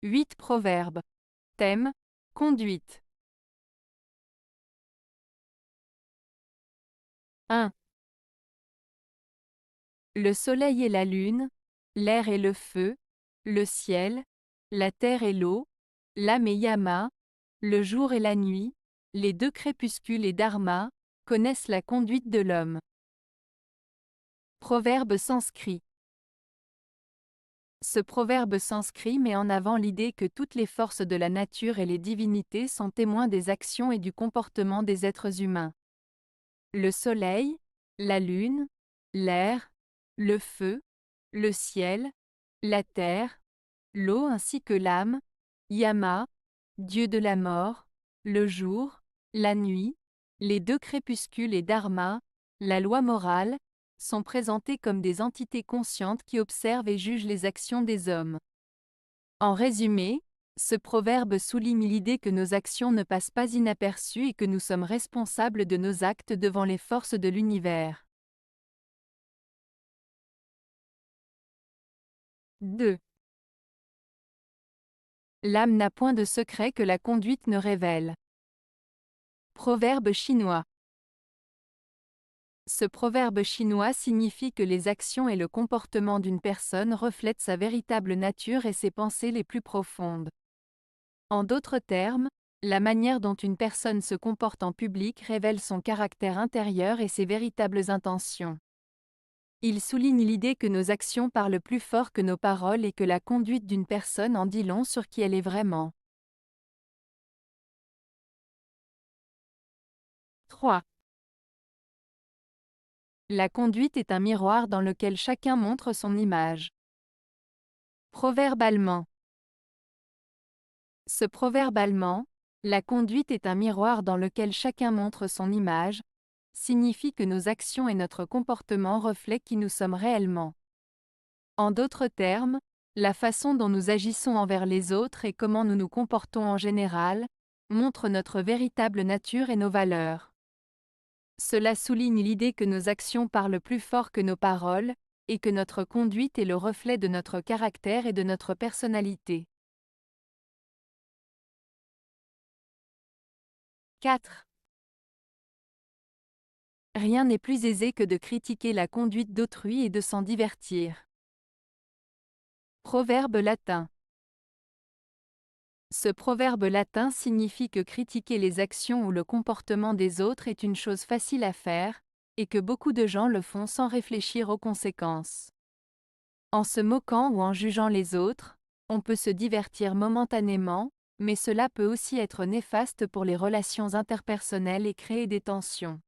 8 proverbes. Thème: conduite. 1. Le soleil et la lune, l'air et le feu, le ciel, la terre et l'eau, l'âme et Yama, le jour et la nuit, les deux crépuscules et Dharma, connaissent la conduite de l'homme. Proverbe sanskrit. Ce proverbe sanskrit met en avant l'idée que toutes les forces de la nature et les divinités sont témoins des actions et du comportement des êtres humains. Le soleil, la lune, l'air, le feu, le ciel, la terre, l'eau ainsi que l'âme, Yama, dieu de la mort, le jour, la nuit, les deux crépuscules et Dharma, la loi morale, sont présentés comme des entités conscientes qui observent et jugent les actions des hommes. En résumé, ce proverbe souligne l'idée que nos actions ne passent pas inaperçues et que nous sommes responsables de nos actes devant les forces de l'univers. 2. L'âme n'a point de secret que la conduite ne révèle. Proverbe chinois. Ce proverbe chinois signifie que les actions et le comportement d'une personne reflètent sa véritable nature et ses pensées les plus profondes. En d'autres termes, la manière dont une personne se comporte en public révèle son caractère intérieur et ses véritables intentions. Il souligne l'idée que nos actions parlent plus fort que nos paroles et que la conduite d'une personne en dit long sur qui elle est vraiment. 3. La conduite est un miroir dans lequel chacun montre son image. Proverbe allemand. Ce proverbe allemand, la conduite est un miroir dans lequel chacun montre son image, signifie que nos actions et notre comportement reflètent qui nous sommes réellement. En d'autres termes, la façon dont nous agissons envers les autres et comment nous nous comportons en général, montrent notre véritable nature et nos valeurs. Cela souligne l'idée que nos actions parlent plus fort que nos paroles, et que notre conduite est le reflet de notre caractère et de notre personnalité. 4. Rien n'est plus aisé que de critiquer la conduite d'autrui et de s'en divertir. Proverbe latin. Ce proverbe latin signifie que critiquer les actions ou le comportement des autres est une chose facile à faire, et que beaucoup de gens le font sans réfléchir aux conséquences. En se moquant ou en jugeant les autres, on peut se divertir momentanément, mais cela peut aussi être néfaste pour les relations interpersonnelles et créer des tensions.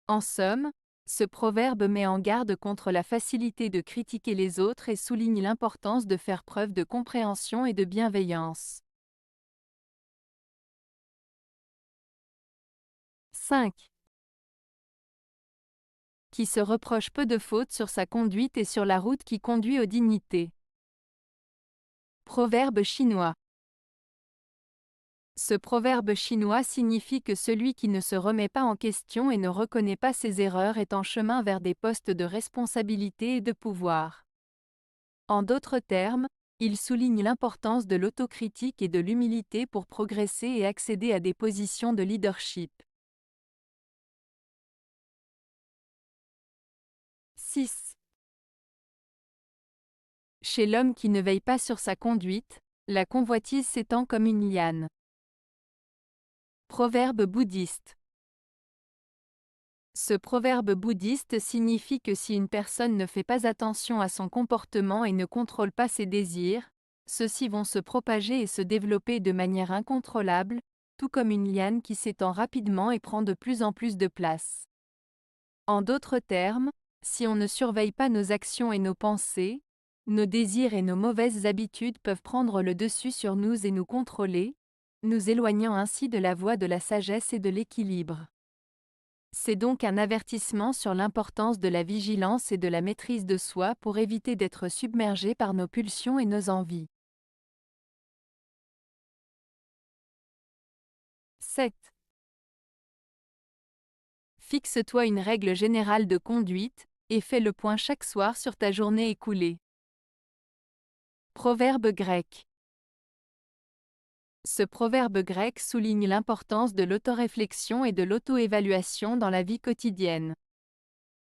En somme, ce proverbe met en garde contre la facilité de critiquer les autres et souligne l'importance de faire preuve de compréhension et de bienveillance. 5. Qui se reproche peu de fautes sur sa conduite et sur la route qui conduit aux dignités. Proverbe chinois. Ce proverbe chinois signifie que celui qui ne se remet pas en question et ne reconnaît pas ses erreurs est en chemin vers des postes de responsabilité et de pouvoir. En d'autres termes, il souligne l'importance de l'autocritique et de l'humilité pour progresser et accéder à des positions de leadership. 6. Chez l'homme qui ne veille pas sur sa conduite, la convoitise s'étend comme une liane. Proverbe bouddhiste. Ce proverbe bouddhiste signifie que si une personne ne fait pas attention à son comportement et ne contrôle pas ses désirs, ceux-ci vont se propager et se développer de manière incontrôlable, tout comme une liane qui s'étend rapidement et prend de plus en plus de place. En d'autres termes, si on ne surveille pas nos actions et nos pensées, nos désirs et nos mauvaises habitudes peuvent prendre le dessus sur nous et nous contrôler, nous éloignant ainsi de la voie de la sagesse et de l'équilibre. C'est donc un avertissement sur l'importance de la vigilance et de la maîtrise de soi pour éviter d'être submergé par nos pulsions et nos envies. 7. Fixe-toi une règle générale de conduite, et fais le point chaque soir sur ta journée écoulée. Proverbe grec. Ce proverbe grec souligne l'importance de l'autoréflexion et de l'auto-évaluation dans la vie quotidienne.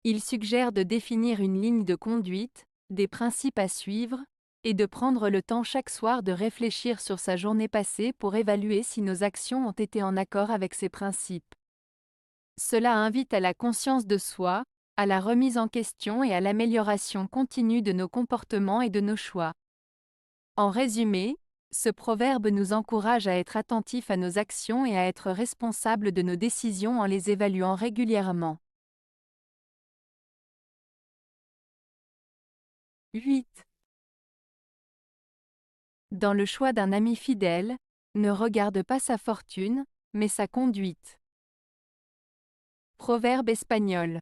Il suggère de définir une ligne de conduite, des principes à suivre, et de prendre le temps chaque soir de réfléchir sur sa journée passée pour évaluer si nos actions ont été en accord avec ces principes. Cela invite à la conscience de soi, à la remise en question et à l'amélioration continue de nos comportements et de nos choix. En résumé, ce proverbe nous encourage à être attentifs à nos actions et à être responsables de nos décisions en les évaluant régulièrement. 8. Dans le choix d'un ami fidèle, ne regarde pas sa fortune, mais sa conduite. Proverbe espagnol.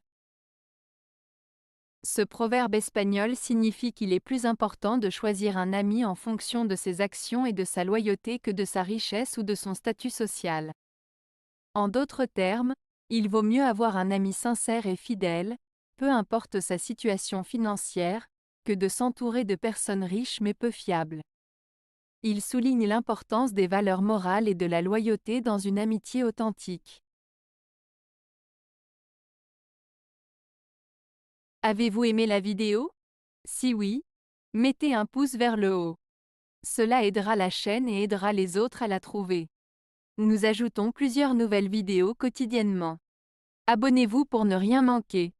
Ce proverbe espagnol signifie qu'il est plus important de choisir un ami en fonction de ses actions et de sa loyauté que de sa richesse ou de son statut social. En d'autres termes, il vaut mieux avoir un ami sincère et fidèle, peu importe sa situation financière, que de s'entourer de personnes riches mais peu fiables. Il souligne l'importance des valeurs morales et de la loyauté dans une amitié authentique. Avez-vous aimé la vidéo? Si oui, mettez un pouce vers le haut. Cela aidera la chaîne et aidera les autres à la trouver. Nous ajoutons plusieurs nouvelles vidéos quotidiennement. Abonnez-vous pour ne rien manquer.